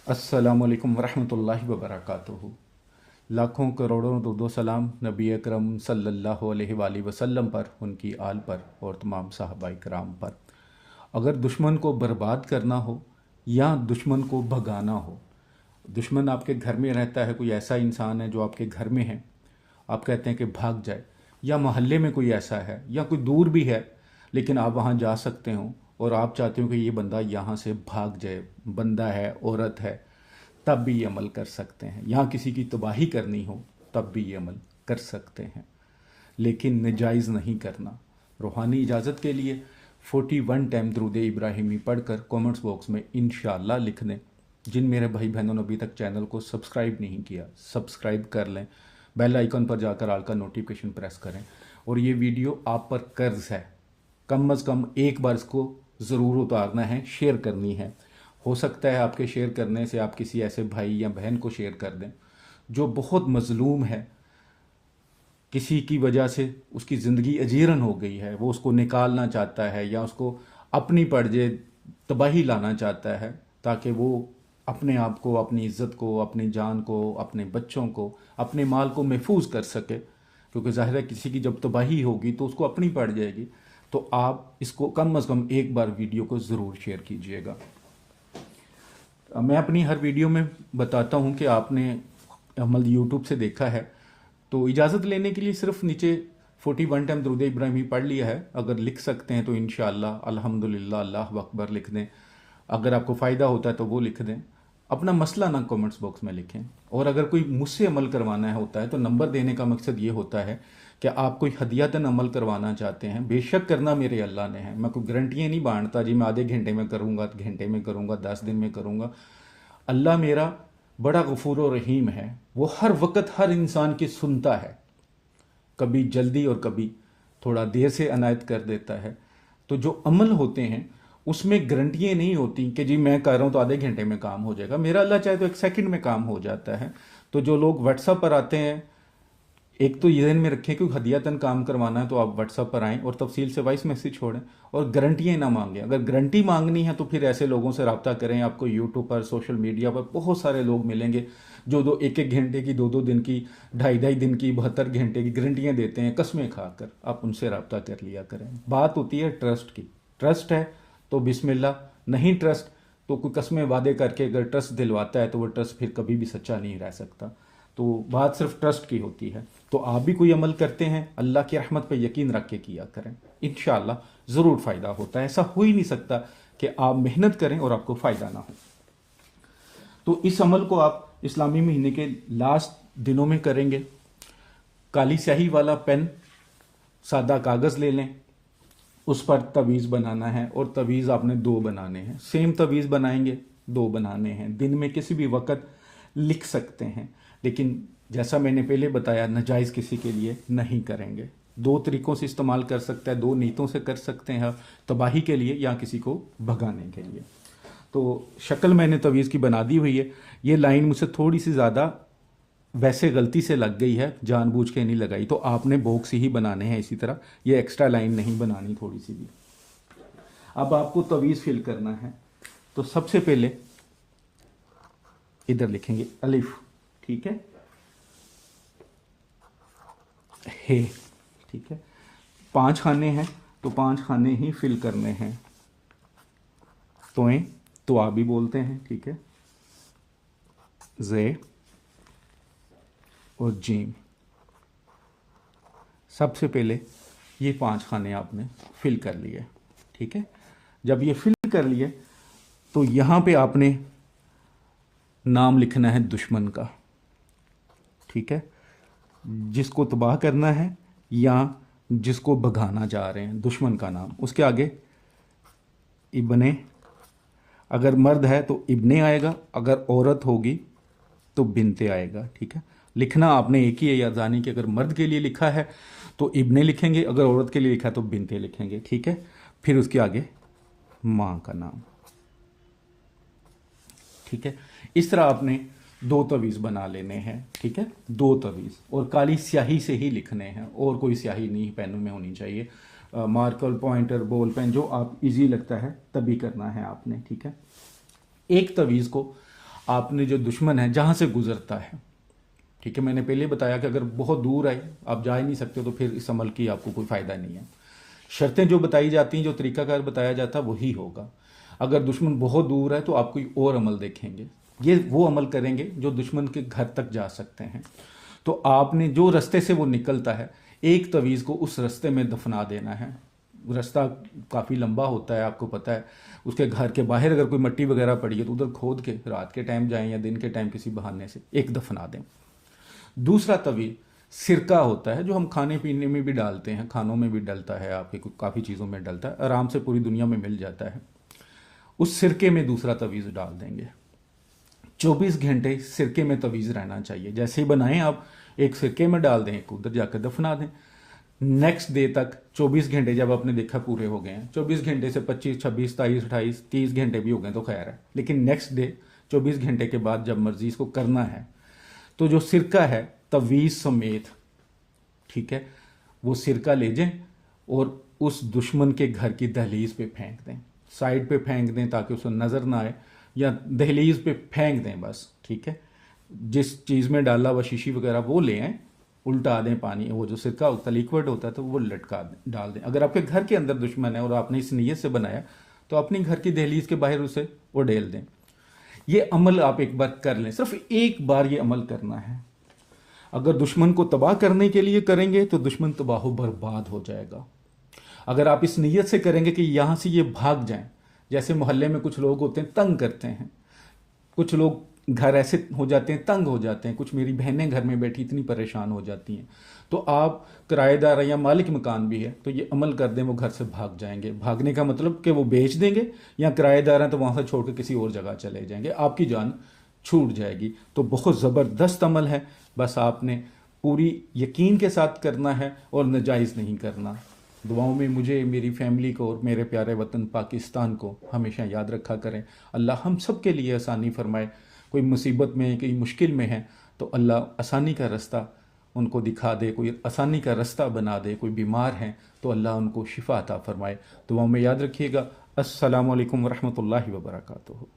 अस्सलामुअलैकुम वरहमतुल्लाहि वबरकातुहू। लाखों करोड़ों दो सलाम नबी अकरम सल्लल्लाहु अलैहि वसल्लम पर, उनकी आल पर और तमाम सहाबाए कराम पर। अगर दुश्मन को बर्बाद करना हो या दुश्मन को भगाना हो, दुश्मन आपके घर में रहता है, कोई ऐसा इंसान है जो आपके घर में है, आप कहते हैं कि भाग जाए, या मोहल्ले में कोई ऐसा है या कोई दूर भी है लेकिन आप वहाँ जा सकते हो और आप चाहते हो कि ये बंदा यहाँ से भाग जाए, बंदा है, औरत है, तब भी ये अमल कर सकते हैं। यहाँ किसी की तबाही करनी हो तब भी ये अमल कर सकते हैं, लेकिन नजायज़ नहीं करना। रूहानी इजाज़त के लिए 41 टाइम दरूद इब्राहिमी पढ़कर कमेंट्स बॉक्स में इंशाअल्लाह लिख दें। जिन मेरे भाई बहनों ने अभी तक चैनल को सब्सक्राइब नहीं किया, सब्सक्राइब कर लें, बेल आइकन पर जाकर आल का नोटिफिकेशन प्रेस करें। और ये वीडियो आप पर कर्ज है, कम अज़ कम एक बार इसको ज़रूर उतारना है, शेयर करनी है। हो सकता है आपके शेयर करने से आप किसी ऐसे भाई या बहन को शेयर कर दें जो बहुत मज़लूम है, किसी की वजह से उसकी ज़िंदगी अजीरन हो गई है, वो उसको निकालना चाहता है या उसको अपनी पड़जे तबाही लाना चाहता है, ताकि वो अपने आप को, अपनी इज़्ज़त को, अपनी जान को, अपने बच्चों को, अपने माल को महफूज कर सके। क्योंकि ज़ाहिर है किसी की जब तबाही होगी तो उसको अपनी पड़ जाएगी। तो आप इसको कम अज़ कम एक बार वीडियो को ज़रूर शेयर कीजिएगा। मैं अपनी हर वीडियो में बताता हूँ कि आपने अमल यूट्यूब से देखा है तो इजाज़त लेने के लिए सिर्फ नीचे 41 टाइम दरूद इब्राहिमी पढ़ लिया है। अगर लिख सकते हैं तो इंशाअल्लाह अल्हम्दुलिल्लाह अल्लाहु अकबर लिख दें। अगर आपको फ़ायदा होता है तो वो लिख दें। अपना मसला ना कमेंट्स बॉक्स में लिखें। और अगर कोई मुझसे अमल करवाना होता है तो नंबर देने का मकसद ये होता है कि आप कोई हदियतन अमल करवाना चाहते हैं, बेशक करना मेरे अल्लाह ने है। मैं कोई गारंटियाँ नहीं बांटता जी, मैं आधे घंटे में करूँगा, घंटे में करूँगा, 10 दिन में करूँगा। अल्लाह मेरा बड़ा गफूर और रहीम है, वो हर वक्त हर इंसान की सुनता है, कभी जल्दी और कभी थोड़ा देर से अनायत कर देता है। तो जो अमल होते हैं उसमें गारंटियाँ नहीं होती कि जी मैं कर रहा हूँ तो आधे घंटे में काम हो जाएगा। मेरा अल्लाह चाहे तो 1 सेकंड में काम हो जाता है। तो जो लोग व्हाट्सएप पर आते हैं, एक तो ये ध्यान में रखें कि हदियतन काम करवाना है तो आप व्हाट्सएप पर आएँ और तफसील से वॉइस मैसेज छोड़ें और गारंटियाँ ना मांगें। अगर गारंटी मांगनी है तो फिर ऐसे लोगों से रब्ता करें। आपको यूट्यूब पर, सोशल मीडिया पर बहुत सारे लोग मिलेंगे जो दो एक एक घंटे की, दो दो दिन की, ढाई ढाई दिन की, 72 घंटे की गारंटियाँ देते हैं कस्में खाकर। आप उनसे रब्ता कर लिया करें। बात होती है ट्रस्ट की। ट्रस्ट है तो बिस्मिल्लाह, नहीं ट्रस्ट तो कोई कस्में वादे करके अगर ट्रस्ट दिलवाता है तो वो ट्रस्ट फिर कभी भी सच्चा नहीं रह सकता। तो बात सिर्फ ट्रस्ट की होती है। तो आप भी कोई अमल करते हैं, अल्लाह की रहमत पे यकीन रख के किया करें, इंशाअल्लाह ज़रूर फ़ायदा होता है। ऐसा हो ही नहीं सकता कि आप मेहनत करें और आपको फ़ायदा ना हो। तो इस अमल को आप इस्लामी महीने के लास्ट दिनों में करेंगे। काली स्याही वाला पेन, सादा कागज़ ले लें, उस पर तवीज़ बनाना है और तवीज़ आपने 2 बनाने हैं। सेम तवीज़ बनाएंगे, 2 बनाने हैं। दिन में किसी भी वक्त लिख सकते हैं, लेकिन जैसा मैंने पहले बताया नाजायज़ किसी के लिए नहीं करेंगे। 2 तरीक़ों से इस्तेमाल कर सकते हैं, 2 नीयतों से कर सकते हैं, तबाही के लिए या किसी को भगाने के लिए। तो शक्ल मैंने तवीज़ की बना दी हुई है। ये लाइन मुझसे थोड़ी सी ज़्यादा वैसे गलती से लग गई है, जानबूझ के नहीं लगाई। तो आपने बॉक्स ही बनाने हैं इसी तरह, ये एक्स्ट्रा लाइन नहीं बनानी थोड़ी सी भी। अब आपको तवीज़ फिल करना है तो सबसे पहले इधर लिखेंगे अलिफ, ठीक है, हे, ठीक है। 5 खाने हैं तो 5 खाने ही फिल करने हैं। तोएं तो आप भी बोलते हैं, ठीक है, जे और जीम। सबसे पहले ये 5 खाने आपने फिल कर लिए, ठीक है। जब ये फिल कर लिए तो यहाँ पे आपने नाम लिखना है दुश्मन का, ठीक है, जिसको तबाह करना है या जिसको भगाना चाह रहे हैं, दुश्मन का नाम। उसके आगे इब्ने, अगर मर्द है तो इब्ने आएगा, अगर औरत होगी तो बिनते आएगा, ठीक है। लिखना आपने एक ही है, याद आनी कि अगर मर्द के लिए लिखा है तो इब्ने लिखेंगे, अगर औरत के लिए लिखा है तो बिनते लिखेंगे, ठीक है। फिर उसके आगे माँ का नाम, ठीक है। इस तरह आपने 2 तवीज़ बना लेने हैं, ठीक है, 2 तवीज़, और काली स्याही से ही लिखने हैं और कोई स्याही नहीं पेन में होनी चाहिए। मार्कर, पॉइंटर, बॉल पेन जो आप इजी लगता है तभी करना है आपने, ठीक है। एक तवीज़ को आपने जो दुश्मन है जहाँ से गुजरता है, ठीक है, मैंने पहले बताया कि अगर बहुत दूर आए, आप जा ही नहीं सकते, तो फिर इस अमल की आपको कोई फ़ायदा नहीं है। शर्तें जो बताई जाती हैं, जो तरीकाकार बताया जाता है, वही होगा। अगर दुश्मन बहुत दूर है तो आप कोई और अमल देखेंगे, ये वो अमल करेंगे जो दुश्मन के घर तक जा सकते हैं। तो आपने जो रास्ते से वो निकलता है, एक तवीज़ को उस रास्ते में दफना देना है। रास्ता काफ़ी लंबा होता है, आपको पता है। उसके घर के बाहर अगर कोई मिट्टी वगैरह पड़ी है तो उधर खोद के रात के टाइम जाएं या दिन के टाइम किसी बहाने से एक दफना दें। दूसरा तवीज़ सिरका होता है, जो हम खाने पीने में भी डालते हैं, खानों में भी डलता है, आपके काफ़ी चीज़ों में डलता है, आराम से पूरी दुनिया में मिल जाता है। उस सिरके में दूसरा तवीज़ डाल देंगे। 24 घंटे सिरके में तवीज़ रहना चाहिए। जैसे ही बनाएं आप, एक सिरके में डाल दें, एक उधर जाकर दफना दें। नेक्स्ट डे तक 24 घंटे जब आपने देखा पूरे हो गए हैं, 24 घंटे से 25, 26, 27, 28, 30 घंटे भी हो गए तो खैर है, लेकिन नेक्स्ट डे 24 घंटे के बाद जब मर्जी इसको करना है, तो जो सिरका है तवीज़ समेत, ठीक है, वो सिरका ले जाएं और उस दुश्मन के घर की दहलीज पे फेंक दें, साइड पे फेंक दें ताकि उसे नज़र ना आए, या दहलीज पे फेंक दें बस, ठीक है। जिस चीज़ में डाला हुआ शीशी वगैरह वो ले आएँ, उल्टा दें पानी, वो जो सिरका होता है लिक्विड होता है तो वो लटका दें, डाल दें। अगर आपके घर के अंदर दुश्मन है और आपने इस नीयत से बनाया तो अपनी घर की दहलीज के बाहर उसे उड़ेल दें। ये अमल आप एक बार कर लें, सिर्फ एक बार ये अमल करना है। अगर दुश्मन को तबाह करने के लिए करेंगे तो दुश्मन तबाह बर्बाद हो जाएगा। अगर आप इस नीयत से करेंगे कि यहाँ से ये भाग जाएं, जैसे मोहल्ले में कुछ लोग होते हैं तंग करते हैं, कुछ लोग घर ऐसे हो जाते हैं तंग हो जाते हैं, कुछ मेरी बहनें घर में बैठी इतनी परेशान हो जाती हैं, तो आप किराएदार या मालिक मकान भी है तो ये अमल कर दें, वो घर से भाग जाएंगे। भागने का मतलब कि वो बेच देंगे, या किराएदार हैं तो वहाँ से छोड़ कर किसी और जगह चले जाएंगे, आपकी जान छूट जाएगी। तो बहुत ज़बरदस्त अमल है, बस आपने पूरी यकीन के साथ करना है और नाजायज़ नहीं करना। दुआओं में मुझे, मेरी फैमिली को और मेरे प्यारे वतन पाकिस्तान को हमेशा याद रखा करें। अल्लाह हम सब के लिए आसानी फरमाए। कोई मुसीबत में, कोई मुश्किल में है तो अल्लाह आसानी का रास्ता उनको दिखा दे, कोई आसानी का रास्ता बना दे। कोई बीमार हैं तो अल्लाह उनको शिफा अता फरमाए। दुआओं में याद रखिएगा। अस्सलामु अलैकुम वरहमतुल्लाहि वबरकातुहू।